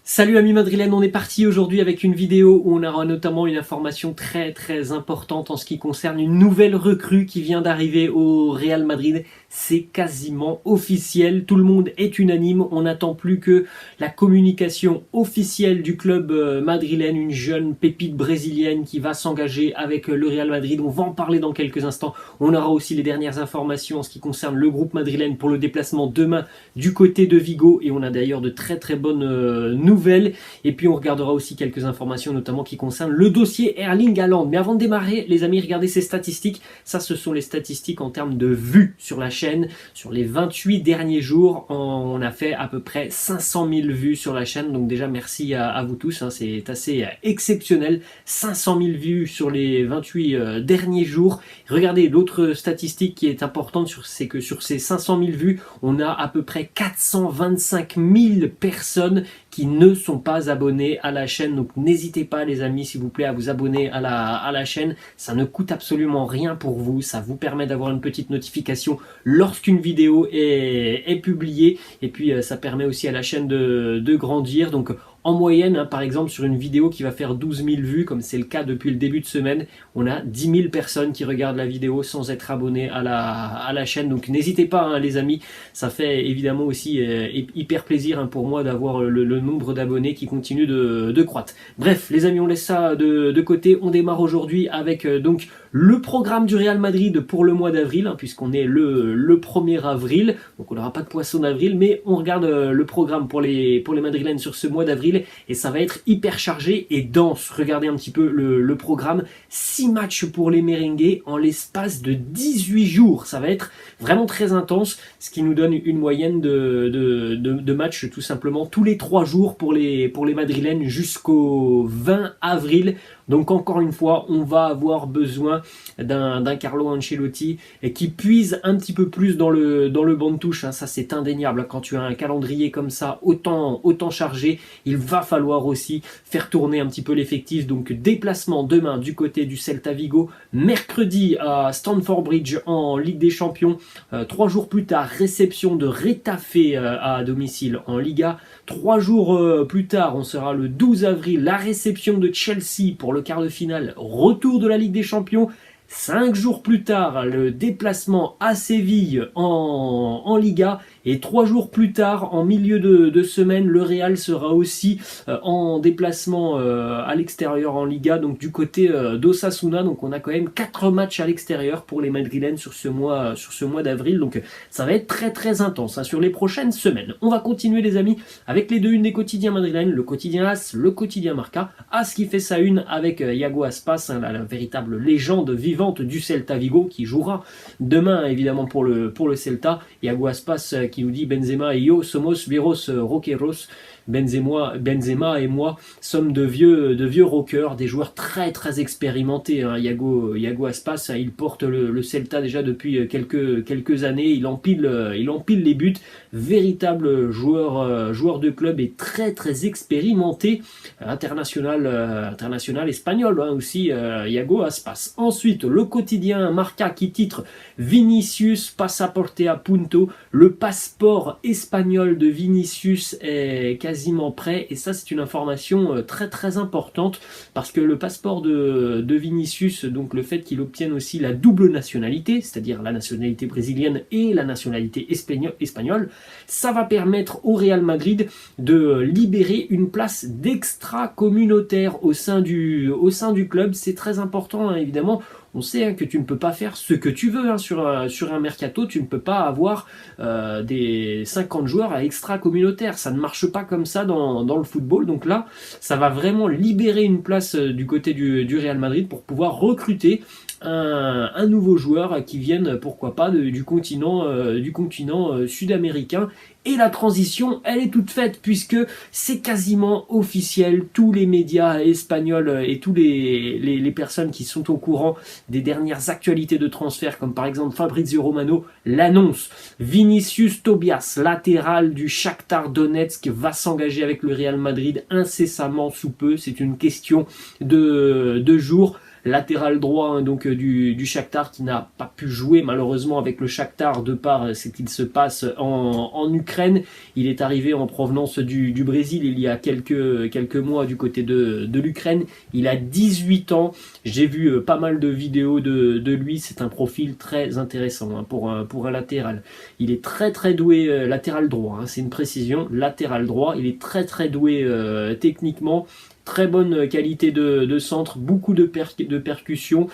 Salut amis madrilènes, on est parti aujourd'hui avec une vidéo où on aura notamment une information très importante en ce qui concerne une nouvelle recrue qui vient d'arriver au Real Madrid. C'est quasiment officiel, tout le monde est unanime, on n'attend plus que la communication officielle du club madrilène, une jeune pépite brésilienne qui va s'engager avec le Real Madrid. On va en parler dans quelques instants. On aura aussi les dernières informations en ce qui concerne le groupe madrilène pour le déplacement demain du côté de Vigo, et on a d'ailleurs de très bonnes nouvelles. Et puis on regardera aussi quelques informations notamment qui concernent le dossier Erling Haaland. Mais avant de démarrer les amis, regardez ces statistiques. Ça, ce sont les statistiques en termes de vues sur la chaîne. Sur les 28 derniers jours, on a fait à peu près 500 000 vues sur la chaîne. Donc déjà merci à vous tous, hein, c'est assez exceptionnel. 500 000 vues sur les 28 derniers jours. Regardez, l'autre statistique qui est importante, c'est que sur ces 500 000 vues, on a à peu près 425 000 personnes qui ne sont pas abonnés à la chaîne. Donc n'hésitez pas les amis, s'il vous plaît, à vous abonner à la chaîne. Ça ne coûte absolument rien pour vous. Ça vous permet d'avoir une petite notification lorsqu'une vidéo est publiée. Et puis ça permet aussi à la chaîne de grandir. Donc en moyenne, hein, par exemple, sur une vidéo qui va faire 12 000 vues, comme c'est le cas depuis le début de semaine, on a 10 000 personnes qui regardent la vidéo sans être abonnées à la chaîne. Donc n'hésitez pas, hein, les amis, ça fait évidemment aussi hyper plaisir, hein, pour moi d'avoir le nombre d'abonnés qui continue de croître. Bref, les amis, on laisse ça de côté. On démarre aujourd'hui avec donc le programme du Real Madrid pour le mois d'avril, hein, puisqu'on est le 1er avril, donc on n'aura pas de poisson d'avril, mais on regarde le programme pour les Madrilènes sur ce mois d'avril. Et ça va être hyper chargé et dense. Regardez un petit peu le programme. 6 matchs pour les merengues en l'espace de 18 jours. Ça va être vraiment très intense, ce qui nous donne une moyenne de matchs tout simplement tous les 3 jours pour les Madrilènes jusqu'au 20 avril. Donc encore une fois, on va avoir besoin d'un Carlo Ancelotti qui puise un petit peu plus dans le banc de touche, hein. Ça c'est indéniable. Quand tu as un calendrier comme ça, autant chargé, il va falloir aussi faire tourner un petit peu l'effectif. Donc déplacement demain du côté du Celta Vigo, mercredi à Stamford Bridge en Ligue des Champions, 3 jours plus tard réception de Retafe à domicile en Liga, 3 jours plus tard on sera le 12 avril, la réception de Chelsea pour le quart de finale, retour de la Ligue des Champions. 5 jours plus tard, le déplacement à Séville en Liga. Et 3 jours plus tard, en milieu de semaine, le Real sera aussi en déplacement à l'extérieur en Liga, donc du côté d'Osasuna. Donc on a quand même 4 matchs à l'extérieur pour les Madrilènes sur ce mois d'avril. Donc ça va être très intense, hein, sur les prochaines semaines. On va continuer les amis avec les 2 unes des quotidiens madrilènes, le quotidien AS, le quotidien Marca. AS qui fait sa une avec Iago Aspas, hein, la véritable légende vivante du Celta Vigo, qui jouera demain évidemment pour le Celta. Iago Aspas qui nous dit: Benzema et yo somos viejos rockeros. Benzema et moi sommes de vieux rockers, des joueurs très expérimentés, hein. Iago Aspas, hein, il porte le Celta déjà depuis quelques années, il empile les buts, véritable joueur de club et très expérimenté, international espagnol, hein, aussi, Iago Aspas. Ensuite, le quotidien Marca qui titre: Vinicius Pasaporte a punto, le passeport espagnol de Vinicius est quasiment prêt. Et ça, c'est une information très importante, parce que le passeport de Vinicius, donc le fait qu'il obtienne aussi la double nationalité, c'est-à-dire la nationalité brésilienne et la nationalité espagnole, ça va permettre au Real Madrid de libérer une place d'extra-communautaire au sein du club. C'est très important, hein, évidemment. On sait, hein, que tu ne peux pas faire ce que tu veux, hein, sur un mercato. Tu ne peux pas avoir des 50 joueurs à extra-communautaire. Ça ne marche pas comme ça dans le football. Donc là, ça va vraiment libérer une place du côté du Real Madrid pour pouvoir recruter un nouveau joueur qui vienne, pourquoi pas, du continent sud-américain. Et la transition, elle est toute faite, puisque c'est quasiment officiel. Tous les médias espagnols et tous les personnes qui sont au courant des dernières actualités de transfert, comme par exemple Fabrizio Romano, l'annonce. Vinicius Tobias, latéral du Shakhtar Donetsk, va s'engager avec le Real Madrid incessamment sous peu. C'est une question de jours. latéral droit hein, donc du Shakhtar, qui n'a pas pu jouer malheureusement avec le Shakhtar de par ce qu'il se passe en Ukraine. Il est arrivé en provenance du Brésil il y a quelques mois du côté de l'Ukraine. Il a 18 ans. J'ai vu pas mal de vidéos de lui. C'est un profil très intéressant hein, pour un latéral. Il est très très doué latéral droit. Hein, c'est une précision. Latéral droit. Il est très très doué techniquement. Très bonne qualité de centre, beaucoup de percussions,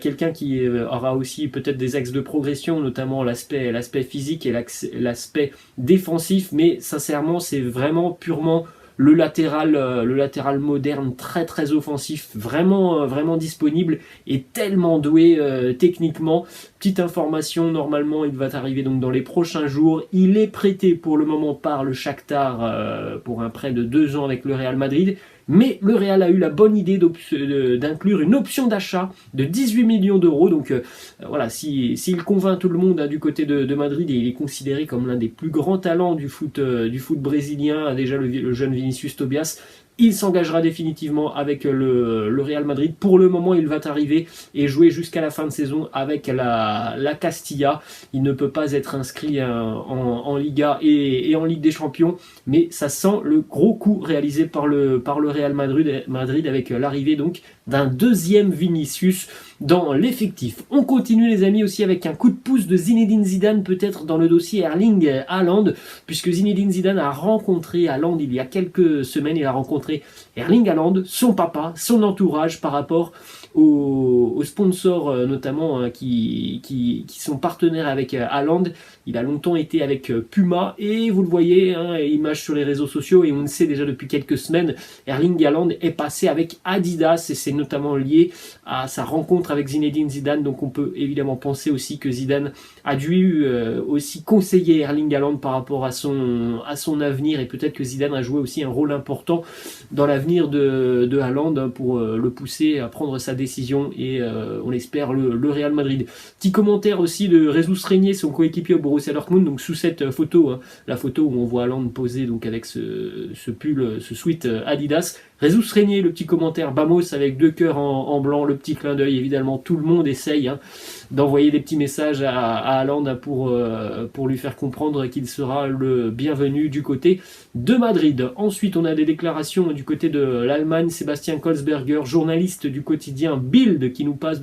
quelqu'un qui aura aussi peut-être des axes de progression, notamment l'aspect physique et l'aspect défensif, mais sincèrement c'est vraiment purement le latéral moderne, très très offensif, vraiment disponible et tellement doué techniquement. Petite information, normalement il va arriver donc dans les prochains jours. Il est prêté pour le moment par le Shakhtar pour un prêt de 2 ans avec le Real Madrid. Mais le Real a eu la bonne idée d'inclure une option d'achat de 18 millions d'euros. Donc voilà, s'il convainc tout le monde hein, du côté de Madrid, et il est considéré comme l'un des plus grands talents du foot brésilien, déjà le jeune Vinicius Tobias, il s'engagera définitivement avec le Real Madrid. Pour le moment, il va arriver et jouer jusqu'à la fin de saison avec la Castilla. Il ne peut pas être inscrit en Liga et en Ligue des Champions, mais ça sent le gros coup réalisé par le Real Madrid avec l'arrivée donc d'un deuxième Vinicius dans l'effectif. On continue les amis aussi avec un coup de pouce de Zinedine Zidane peut-être dans le dossier Erling Haaland, puisque Zinedine Zidane a rencontré Haaland il y a quelques semaines. Il a rencontré Erling Haaland, son papa, son entourage par rapport aux sponsors notamment qui sont partenaires avec Haaland. Il a longtemps été avec Puma et vous le voyez, hein, image sur les réseaux sociaux, et on le sait déjà depuis quelques semaines, Erling Haaland est passé avec Adidas et c'est notamment lié à sa rencontre avec Zinedine Zidane. Donc on peut évidemment penser aussi que Zidane a dû aussi conseiller Erling Haaland par rapport à son avenir, et peut-être que Zidane a joué aussi un rôle important dans l'avenir de Haaland pour le pousser à prendre sa décision, et on espère le Real Madrid. Petit commentaire aussi de Jesus Régnier, son coéquipier au Borussia Dortmund, donc sous cette photo, hein, la photo où on voit Haaland poser donc avec ce pull, ce sweat Adidas. Jesus Régnier, le petit commentaire Vamos avec 2 cœurs en blanc, le petit clin d'œil, évidemment tout le monde essaye hein, d'envoyer des petits messages à Haaland pour lui faire comprendre qu'il sera le bienvenu du côté de Madrid. Ensuite on a des déclarations du côté de l'Allemagne. Sébastien Kolsberger, journaliste du quotidien Bild, qui nous parle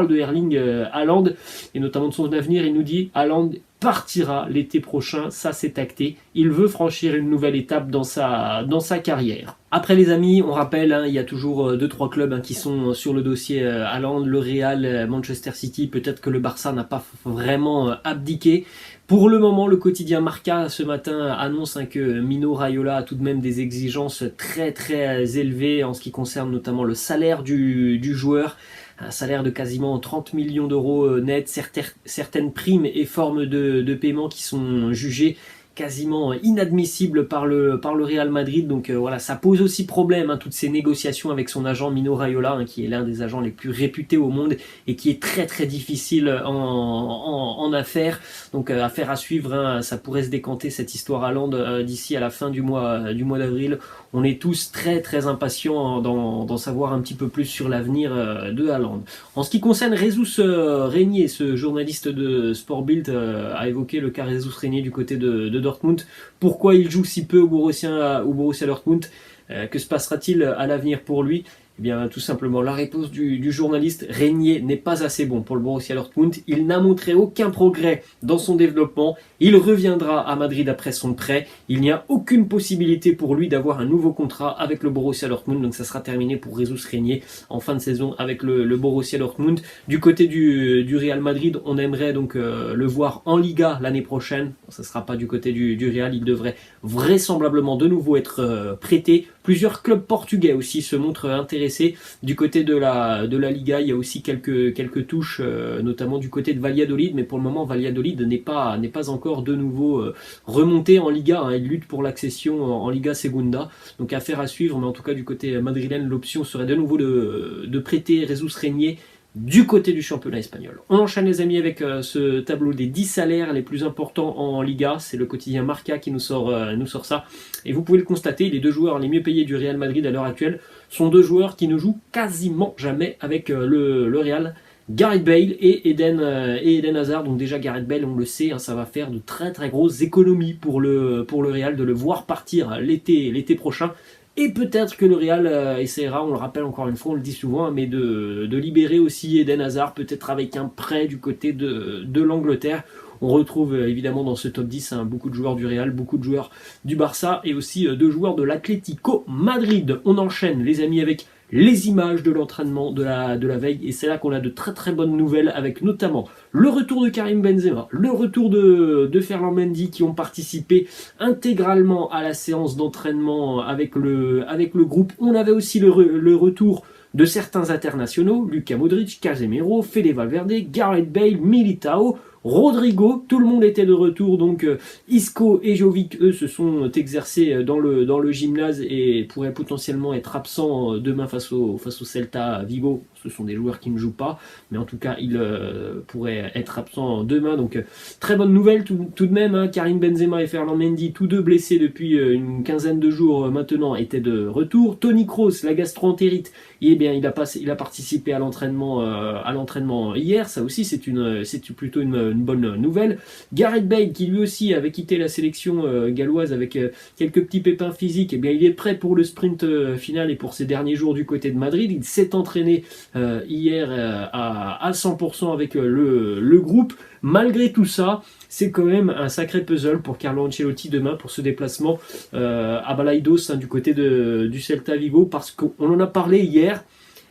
de Erling Haaland et notamment de son avenir. Il nous dit Haaland partira l'été prochain, ça c'est acté. Il veut franchir une nouvelle étape dans sa carrière. Après les amis, on rappelle, hein, il y a toujours 2-3 clubs hein, qui sont sur le dossier Haaland, le Real, Manchester City. Peut-être que le Barça n'a pas vraiment abdiqué. Pour le moment, le quotidien Marca ce matin annonce hein, que Mino Raiola a tout de même des exigences très très élevées en ce qui concerne notamment le salaire du joueur. Un salaire de quasiment 30 millions d'euros net, certaines primes et formes de paiement qui sont jugées quasiment inadmissible par le Real Madrid. Donc voilà, ça pose aussi problème hein, toutes ces négociations avec son agent Mino Raiola hein, qui est l'un des agents les plus réputés au monde et qui est très très difficile en affaires. Donc affaire à suivre hein, ça pourrait se décanter cette histoire Haaland d'ici à la fin du mois d'avril. On est tous très très impatients d'en savoir un petit peu plus sur l'avenir de Haaland. En ce qui concerne Jesus Régnier, ce journaliste de Sport Bild a évoqué le cas Jesus Régnier du côté de Dortmund. Pourquoi il joue si peu au Borussia Dortmund? Que se passera-t-il à l'avenir pour lui? Eh bien, tout simplement, la réponse du journaliste: Régnier n'est pas assez bon pour le Borussia Dortmund. Il n'a montré aucun progrès dans son développement. Il reviendra à Madrid après son prêt. Il n'y a aucune possibilité pour lui d'avoir un nouveau contrat avec le Borussia Dortmund. Donc, ça sera terminé pour Jesus Régnier en fin de saison avec le Borussia Dortmund. Du côté du Real Madrid, on aimerait donc le voir en Liga l'année prochaine. Ça ne sera pas du côté du Real. Il devrait vraisemblablement de nouveau être prêté. Plusieurs clubs portugais aussi se montrent intéressés. Du côté de la Liga, il y a aussi quelques touches, notamment du côté de Valladolid, mais pour le moment, Valladolid n'est pas encore de nouveau remonté en Liga. Hein. Il lutte pour l'accession en Liga Segunda, donc affaire à suivre. Mais en tout cas, du côté madrilène, l'option serait de nouveau de prêter Jesus Régnier du côté du championnat espagnol. On enchaîne les amis avec ce tableau des 10 salaires les plus importants en Liga. C'est le quotidien Marca qui nous sort ça. Et vous pouvez le constater, les deux joueurs les mieux payés du Real Madrid à l'heure actuelle sont deux joueurs qui ne jouent quasiment jamais avec le Real. Gareth Bale et Eden Hazard. Donc déjà Gareth Bale, on le sait, hein, ça va faire de très très grosses économies pour le Real de le voir partir l'été prochain. Et peut-être que le Real essaiera, on le rappelle encore une fois, on le dit souvent, hein, mais de libérer aussi Eden Hazard, peut-être avec un prêt du côté de l'Angleterre. On retrouve évidemment dans ce top 10 hein, beaucoup de joueurs du Real, beaucoup de joueurs du Barça et aussi deux joueurs de l'Atlético Madrid. On enchaîne les amis avec les images de l'entraînement de la veille et c'est là qu'on a de très très bonnes nouvelles avec notamment le retour de Karim Benzema, le retour de Ferland Mendy qui ont participé intégralement à la séance d'entraînement avec le groupe. On avait aussi le retour de certains internationaux, Luka Modric, Casemiro, Fede Valverde, Gareth Bale, Militao, Rodrigo, tout le monde était de retour, donc Isco et Jovic, eux, se sont exercés dans le gymnase et pourraient potentiellement être absents demain face au Celta Vigo. Ce sont des joueurs qui ne jouent pas, mais en tout cas, ils pourraient être absents demain. Donc, très bonne nouvelle tout de même. Hein, Karim Benzema et Ferland Mendy, tous deux blessés depuis une quinzaine de jours maintenant, étaient de retour. Toni Kroos, la gastro-entérite, eh bien, il a participé à l'entraînement hier. Ça aussi, c'est plutôt une bonne nouvelle. Gareth Bale, qui lui aussi avait quitté la sélection galloise avec quelques petits pépins physiques, eh bien, il est prêt pour le sprint final et pour ses derniers jours du côté de Madrid. Il s'est entraîné hier à 100% avec le groupe. Malgré tout ça, c'est quand même un sacré puzzle pour Carlo Ancelotti demain pour ce déplacement à Balaidos hein, du côté du Celta Vigo, parce qu'on en a parlé hier.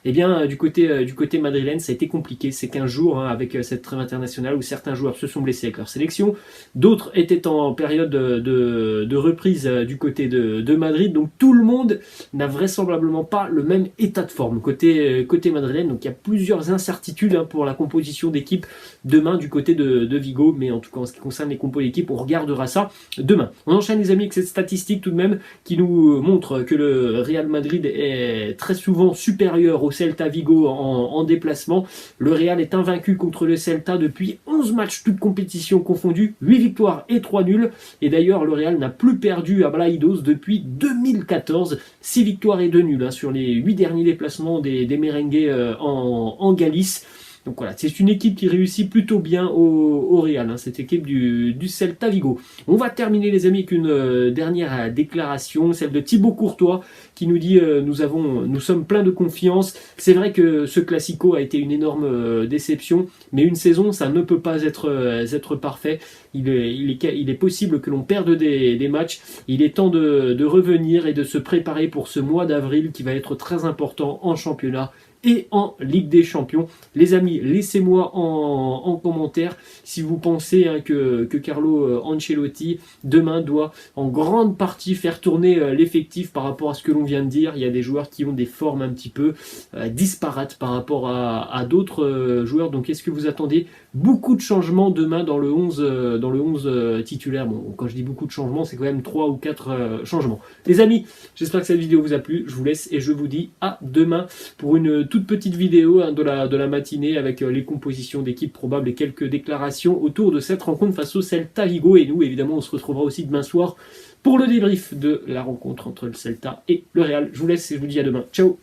Eh bien, du côté madrilène, ça a été compliqué. C'est 15 jours hein, avec cette trêve internationale où certains joueurs se sont blessés avec leur sélection. D'autres étaient en période de reprise du côté de Madrid. Donc tout le monde n'a vraisemblablement pas le même état de forme côté madrilène. Donc il y a plusieurs incertitudes hein, pour la composition d'équipe demain du côté de Vigo. Mais en tout cas, en ce qui concerne les compos d'équipe, on regardera ça demain. On enchaîne les amis avec cette statistique tout de même qui nous montre que le Real Madrid est très souvent supérieur au Celta Vigo en déplacement. Le Real est invaincu contre le Celta depuis 11 matchs, toutes compétitions confondues, 8 victoires et 3 nuls. Et d'ailleurs, le Real n'a plus perdu à Balaidos depuis 2014, 6 victoires et 2 nuls hein, sur les 8 derniers déplacements des merengues en Galice. Donc voilà, c'est une équipe qui réussit plutôt bien au Real, hein, cette équipe du Celta Vigo. On va terminer les amis avec une dernière déclaration, celle de Thibaut Courtois, qui nous dit nous sommes pleins de confiance. C'est vrai que ce Classico a été une énorme déception, mais une saison, ça ne peut pas être parfait. Il est possible que l'on perde des matchs. Il est temps de revenir et de se préparer pour ce mois d'avril qui va être très important en championnat et en Ligue des Champions. Les amis, laissez-moi en commentaire si vous pensez hein, que Carlo Ancelotti demain doit en grande partie faire tourner l'effectif par rapport à ce que l'on vient de dire. Il y a des joueurs qui ont des formes un petit peu disparates par rapport à d'autres joueurs. Donc est-ce que vous attendez beaucoup de changements demain dans le 11 titulaire? Bon, quand je dis beaucoup de changements, c'est quand même 3 ou 4 changements. Les amis, j'espère que cette vidéo vous a plu. Je vous laisse et je vous dis à demain pour une toute petite vidéo hein, de la matinée avec les compositions d'équipes probables et quelques déclarations autour de cette rencontre face au Celta Vigo. Et nous, évidemment, on se retrouvera aussi demain soir pour le débrief de la rencontre entre le Celta et le Real. Je vous laisse et je vous dis à demain. Ciao!